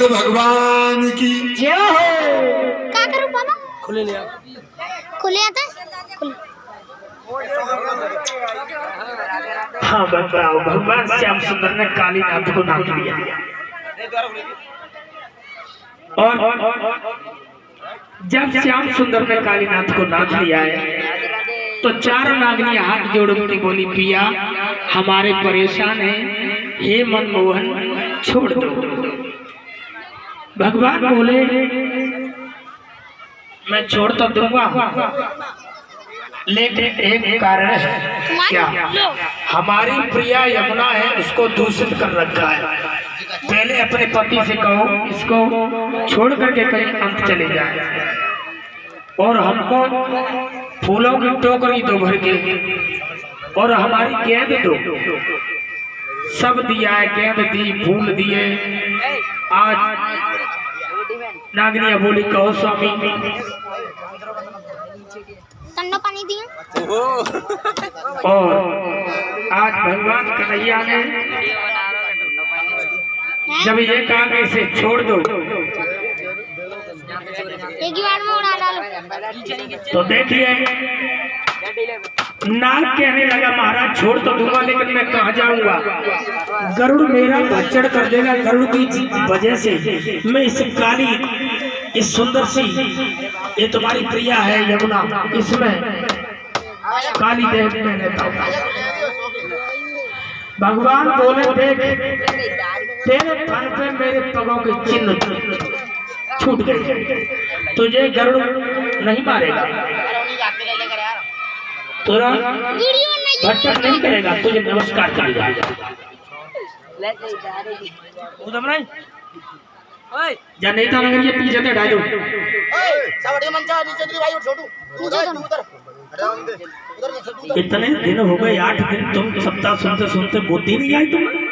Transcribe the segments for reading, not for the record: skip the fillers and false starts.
बोल भगवान की जय हो। क्या करूं पापा? खुले ले खुले आता खुले। हाँ बताओ, भगवान श्याम सुंदर ने कालीनाथ को नाच लिया और जब श्याम सुंदर ने कालीनाथ को नाच लिया है तो चारों नागनियां हाथ जोड़ के बोली, पिया हमारे परेशान हैं, हे मनमोहन छोड़ दो। भगवान बोले, मैं छोड़ तो दूंगा, लेकिन एक कारण है। क्या? हमारी प्रिया यमुना है, उसको दूषित कर रखा है। पहले अपने पति से कहो इसको छोड़ करके कहीं अंत चले जाए और हमको फूलों की टोकरी दो भर के और हमारी गेंद दो। सब दिया है, गेंद दी, फूल दिए। आज नागनिया बोली, कहो स्वामी। ठंडा पानी दिया। और आज भगवान कन्हैया ने जब ये कहा कि इसे छोड़ दो एक ही बार में उड़ा डालो। तो देखिए नाग कहने लगा, महाराज छोड़ तो दूंगा लेकिन मैं कहाँ जाऊंगा, गरुड़ मेरा भक्षण कर देगा। गरुड़ की वजह से मैं इस काली, इस सुंदर सी, ये तुम्हारी प्रिया है यमुना, इसमें काली देह में रहता हूँ। भगवान बोले, देख तेरे फन पे मेरे पगों के चिन्ह छूट गए, तुझे गरुड़ नहीं मारेगा, तुरा भक्षण नहीं करेगा, तुझे नमस्कार करेगा। जनता नगर ये पीछे से डालो। इतने दिन हो गए, 8 दिन तुम सप्ताह सुनते सुनते बुद्धि नहीं आई तुम्हें?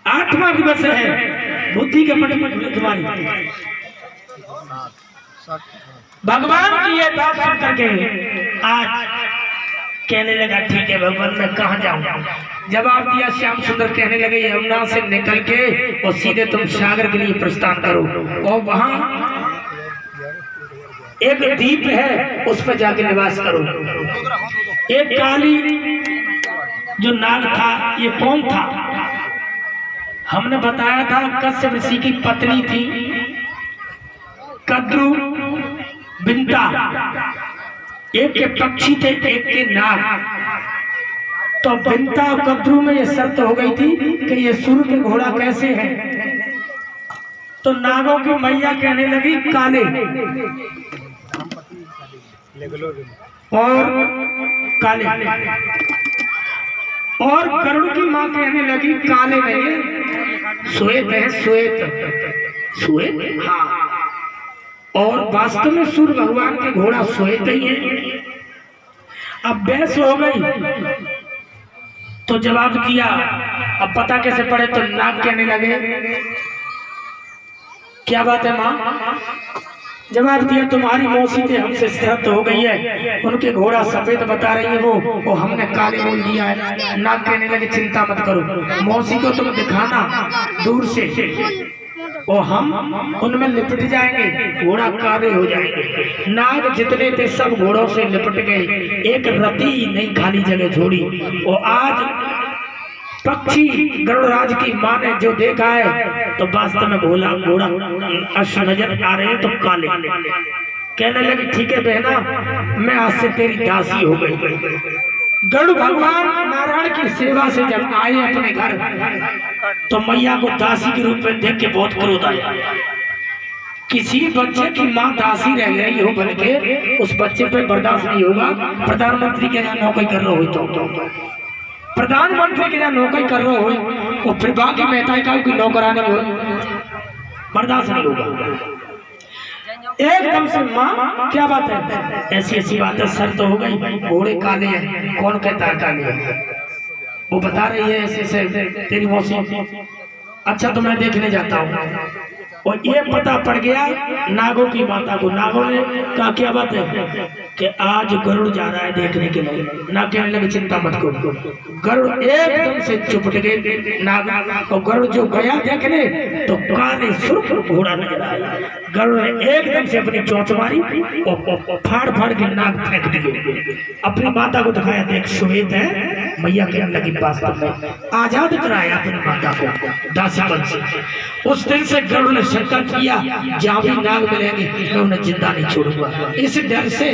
8वां दिवस है, बुद्धि के पट तुम्हारी। भगवान की ये बात सुन करके आज कहने लगा, ठीक है भगवान मैं कहाँ जाऊँ? जवाब दिया श्याम सुंदर, कहने लगे यमुना से निकल के और सीधे तुम सागर के लिए प्रस्थान करो और वहाँ एक द्वीप है उस पर जाके निवास करो। एक काली जो नाग था, ये कौन था? हमने बताया था कश्यप ऋषि की पत्नी थी कद्रु बिंता। एक के पक्षी थे, एक के नाग। तो बिंता और कद्रु में ये शर्त हो गई थी कि ये सूर्य के घोड़ा कैसे है। तो नागों की मैया कहने लगी काले और काले, और गरुड़ की माँ कहने लगी काले नहीं श्वेत है, श्वेत श्वेत। हाँ, और वास्तव में सूर्य भगवान के घोड़ा श्वेत ही है। अब बहस हो गई तो जवाब दिया, अब पता कैसे पड़े? तो नाग कहने लगे, क्या बात है माँ? जवाब दिया, तुम्हारी मौसी से हमसे शर्त हो गई है, उनके घोड़ा सफेद बता रही है वो हमने काले बोल दिया है। नाग कहने लगे, चिंता मत करो, मौसी को तुम दिखाना दूर से और हम उनमें लिपट जाएंगे, घोड़ा काले हो जाएंगे। नाग जितने थे सब घोड़ों से लिपट गए, एक रति नहीं खाली जगह छोड़ी। और आज पक्षी गरुड़राज की माँ ने जो देखा है तो वास्तव में घोड़ा अश्व नजर आ रहे हैं तो काले। कहने लगी, ठीक है बहना, मैं आज से तेरी दासी हो गई। गरुड़ भगवान नारायण की सेवा से जब आए अपने घर तो मैया को दासी के रूप में देख के बहुत क्रोध आया। किसी बच्चे की माँ दासी रह गई हो बन के, उस बच्चे पे बर्दाश्त नहीं होगा। प्रधानमंत्री के यहाँ नौकरी कर रहे हो तो प्रधानमंत्री के यहाँ नौकरी कर रहे हो और फिर बाकी मेहता की नौकरानी हो, बर्दाश्त नहीं होगा। एकदम से माँ क्या बात है? ऐसी ऐसी बात है, सर तो हो गई, घोड़े काले हैं। कौन कहता है काले हैं? वो बता रही है ऐसे से तेरी मौसी। अच्छा तो मैं देखने जाता हूँ। और ये पता पड़ गया नागों की माता को। नागों ने कहा क्या बात है कि आज गरुड़ जा रहा है देखने के लिए। नाग कहने लगे चिंता मत करो। गरुड़ एकदम से चुपट गए नाग, और गरुड़ जो गया देखने तो काले सुर्ख घोड़ा नजर आया। गरुड़ ने एकदम से अपनी चोंच मारी और फाड़ फाड़ के नाग फेंक दिए। अपनी माता को दिखाया, देख श्वेत है। मैया कहने लगी वास्तव में आजाद कराया अपनी माता को दासीपन से। उस दिन से गरुड़ ने संकल्प किया, जहाँ भी नाग मिलेंगे मैं उन्हें जिंदा नहीं छोड़ूंगा। इस डर से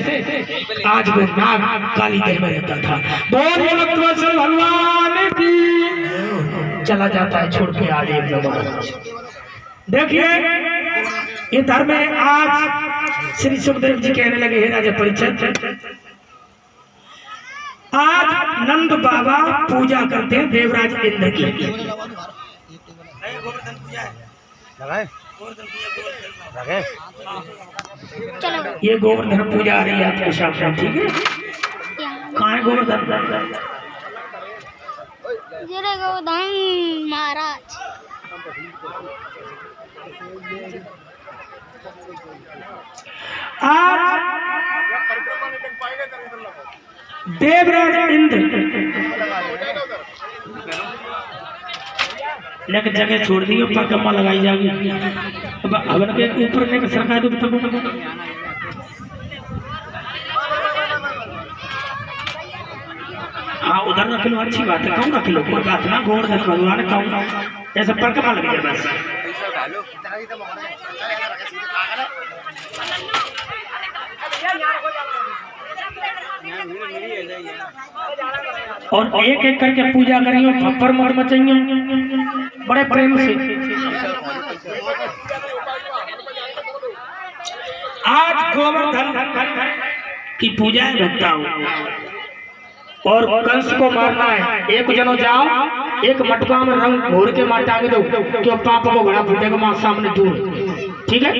आज वो नाग काली देह में रहता था। भगवान की चला जाता है छोड़ के आज एक। देखिए इधर में आज श्री सुखदेव जी कहने लगे, हे राजा परीक्षित, आज नंद बाबा पूजा करते हैं देवराज इंद्र की। चलो ये गोवर्धन पूजा आ रही है आपके सामने, ठीक है? कहाँ है गोवर्धन? जय गोवर्धन महाराज। आज देवराज इंद्र ने जगह छोड़ दी, परिक्रमा लगाई जाएगी। अब हवन के ऊपर ने सरकार दो तक। हाँ उधर रख लो, अच्छी बात है, कौन रख लो, कोई बात ना। गोवर्धन भगवान कौन ऐसा परिक्रमा लग जाए बस। और एक एक करके पूजा करियो, थप्पड़ मत मचाइयो, बड़े प्रेम से। आज गोवर्धन की पूजा है भक्ताओं, और कंस को मारना है। एक जनो जाओ, एक मटका में रंग घोर के मार टांग दो, क्यों पाप को घड़ा फूटेगा मां सामने दूर, ठीक है?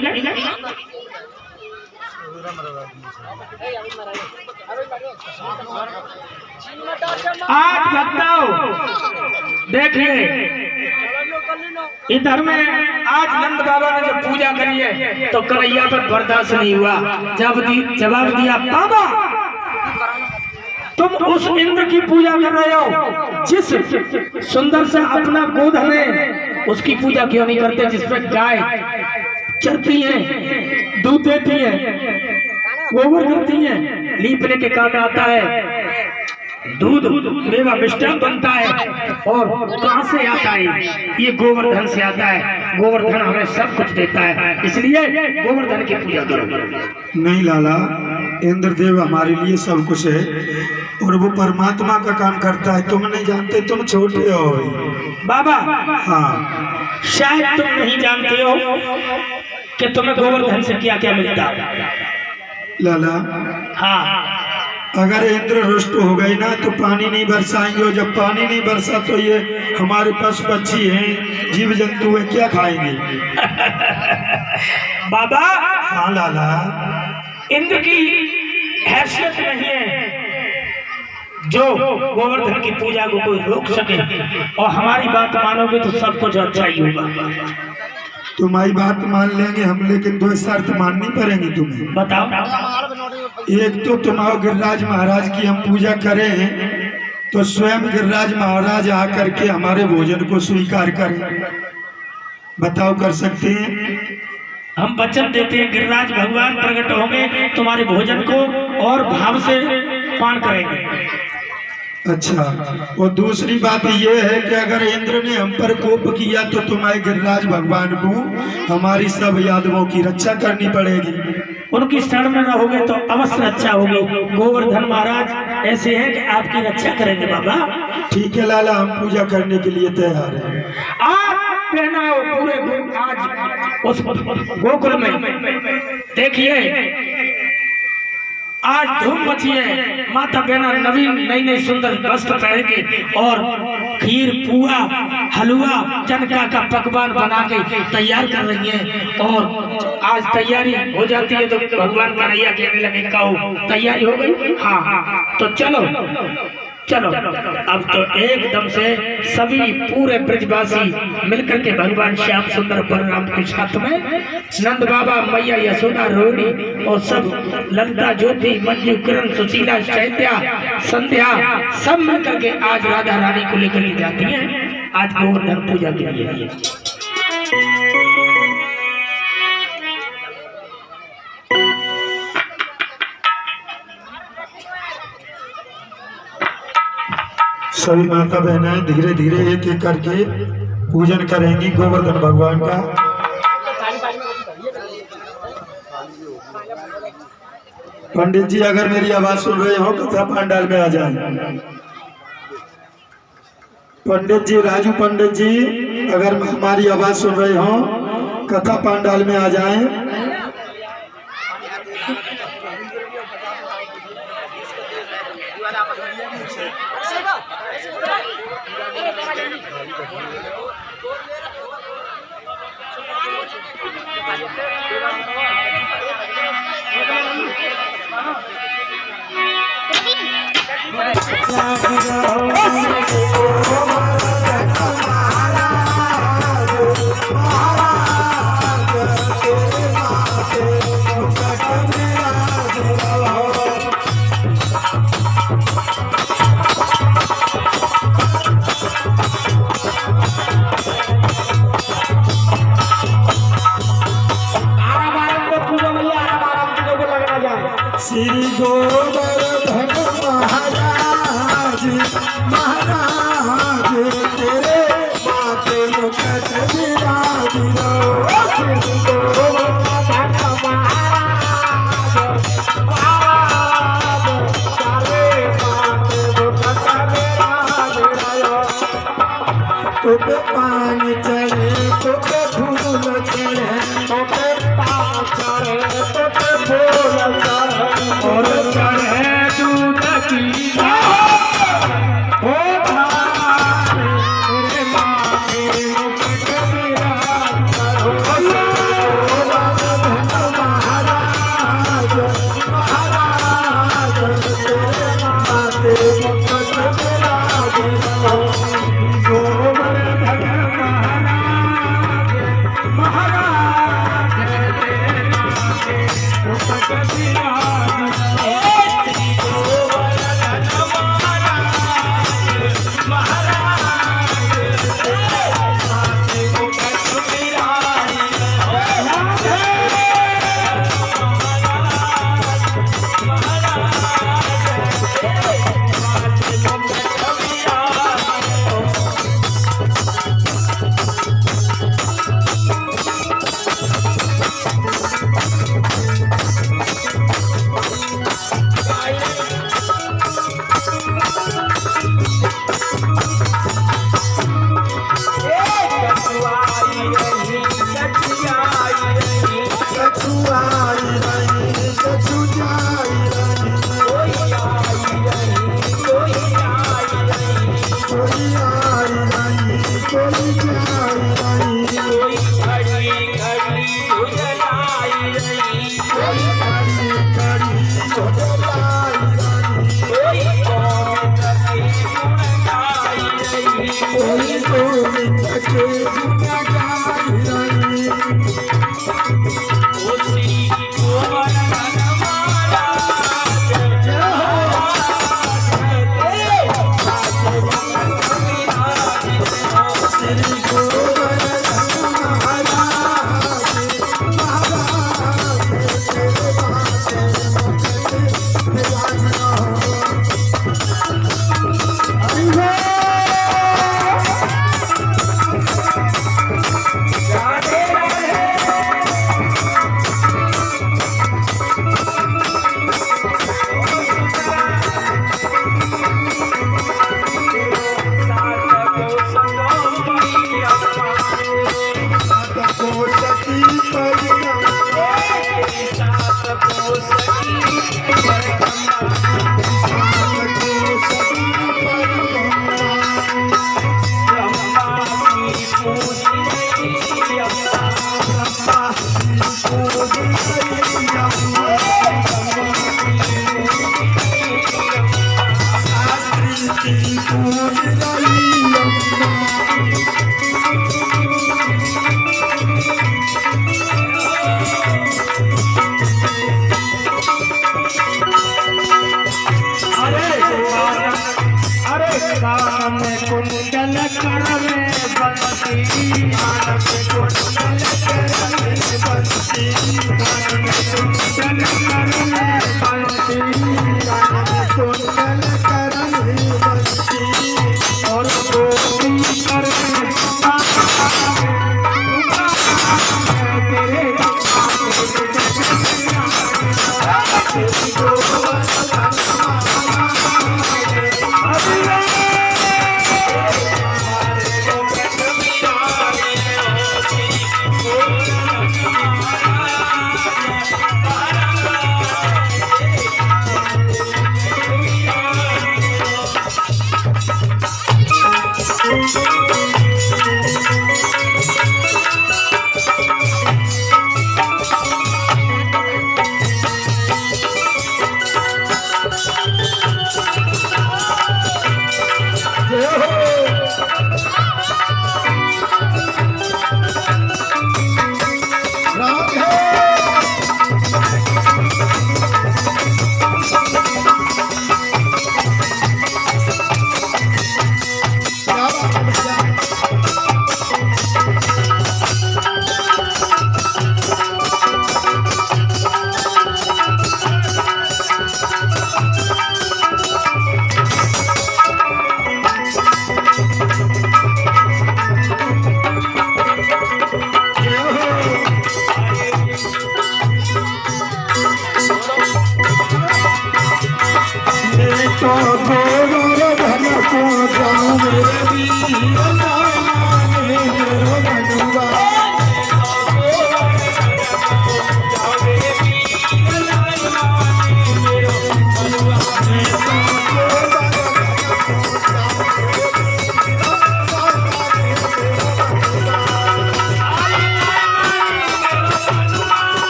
आज भक्ताओं देखिए इधर में आज नंद बाबा ने जब पूजा करी है तो कन्हैया पर बर्दाश्त नहीं हुआ। जवाब दिया, बाबा तुम उस इंद्र की पूजा कर रहे हो जिस सुंदर से अपना गोद है, उसकी पूजा क्यों नहीं करते जिस पर गाय चरती है, दूध देती है, गोबर करती है, लीपने के काम में आता है, दूध मेवा मिष्टान बनता है। और कहां से आता है? ये गोवर्धन से आता है। गोवर्धन हमें सब कुछ देता है, इसलिए गोवर्धन की पूजा करो। नहीं लाला, इंद्रदेव हमारे लिए सब कुछ है और वो परमात्मा का काम करता है। तुम नहीं जानते, तुम छोटे हो बाबा। हाँ, शायद तुम नहीं जानते हो कि तुम्हें गोवर्धन से क्या क्या मिलता है। लाला हाँ, अगर इंद्र रुष्ट हो गई ना तो पानी नहीं बरसाएंगे, और जब पानी नहीं बरसा तो ये हमारे पशु पक्षी हैं, जीव जंतु हैं, क्या खाएंगे? बाबा। हाँ लाला, इंद्र की हैसियत नहीं है जो गोवर्धन की पूजा को कोई रोक सके, और हमारी बात मानोगे तो सब कुछ अच्छा ही होगा। तुम्हारी बात मान लेंगे हम, लेकिन दो शर्त माननी पड़ेगी तुम्हें। बताओ। एक तो तुम्हारे गिरिराज महाराज की हम पूजा करें तो स्वयं गिरिराज महाराज आकर के हमारे भोजन को स्वीकार करें। बताओ, कर सकते हैं? हम वचन देते हैं गिरिराज भगवान प्रकट होंगे, तुम्हारे भोजन को और भाव से पान करेंगे। अच्छा, और दूसरी बात ये है कि अगर इंद्र ने हम पर कोप किया तो तुम्हारे गिरिराज भगवान को हमारी सब यादवों की रक्षा करनी पड़ेगी। उनकी शरण में रहोगे तो अवश्य रक्षा होगी। गोवर्धन महाराज ऐसे हैं कि आपकी रक्षा करेंगे बाबा। ठीक है लाला, हम पूजा करने के लिए तैयार हैं। आज पहनाओ पूरे आज उस गोकुल में। देखिए आज धूम मची है, माता बहना नवीन नई नई सुंदर वस्त्र पहन के और खीर पुआ हलवा चनका का पकवान बना के तैयार कर रही है। और आज तैयारी हो जाती है तो भगवान कन्हैया कहने लगे, कहो तैयारी हो गई? हाँ हाँ, तो चलो चलो अब तो एकदम से सभी पूरे ब्रजवासी मिलकर के भगवान श्याम सुंदर बलराम के साथ में नंद बाबा, मैया यशोदा, रोहिणी और सब ललिता, ज्योति, मंजू, किरण, सुशीला, चैत्या, संध्या सब मिलकर के आज राधा रानी को लेकर के जाती हैं आज गोवर्धन पूजा के लिए। सभी माता बहनें धीरे धीरे एक एक करके पूजन करेंगी गोवर्धन भगवान का। पंडित जी अगर मेरी आवाज सुन रहे हो कथा पंडाल में आ जाए। पंडित जी, राजू पंडित जी अगर हमारी आवाज सुन रहे हो कथा पंडाल में आ जाएं। श्री गोवर्धन महाराज महाराज तेरे माथे मुकुट विराजिलो। श्री गोवर्धन महाराज महाराज तेरे माथे मुकुट विराजिलो। तुझ पानी चढ़े तुझ फूल चढ़े तुझ पाँव चढ़े तुझ फूल और चढ़े दूध की हो तेरे माथे मुकुट विराजिलो। महाराज महाराज तेरे माथे मुकुट विराजिलो। गोवर्धन महाराज महाराज तेरे माथे मुकुट विराजिलो।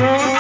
Oh